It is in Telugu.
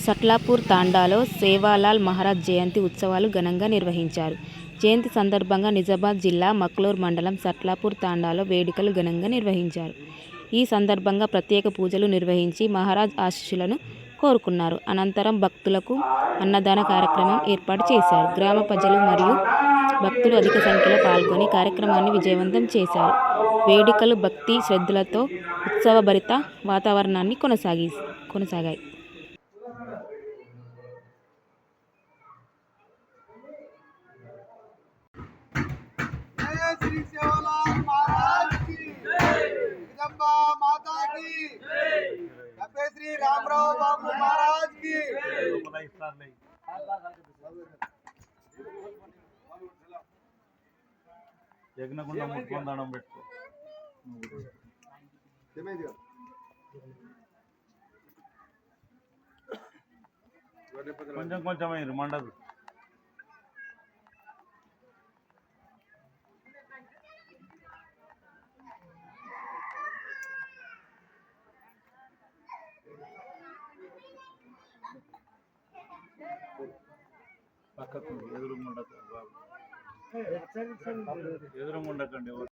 సట్లాపూర్ తాండాలో సేవాలాల్ మహారాజ్ జయంతి ఉత్సవాలు ఘనంగా నిర్వహించారు. జయంతి సందర్భంగా నిజామాబాద్ జిల్లా మక్లూర్ మండలం సట్లాపూర్ తాండాలో వేడుకలు ఘనంగా నిర్వహించారు. ఈ సందర్భంగా ప్రత్యేక పూజలు నిర్వహించి మహారాజ్ ఆశీస్సులను కోరుకున్నారు. అనంతరం భక్తులకు అన్నదాన కార్యక్రమం ఏర్పాటు చేశారు. గ్రామ ప్రజలు మరియు భక్తులు అధిక సంఖ్యలో పాల్గొని కార్యక్రమాన్ని విజయవంతం చేశారు. వేడుకలు భక్తి శ్రద్ధలతో ఉత్సవభరిత వాతావరణాన్ని కొనసాగాయి. श्री सेवालाल महाराज की जगदम्बा माता की जय श्री रामराव बाबू महाराज की యజ్ఞగుండం ముట్టుకొని దండం పెట్టుకో. కొంచెం కొంచెం అయ్యారు మండదు. పక్కకు ఎదురుండకండి.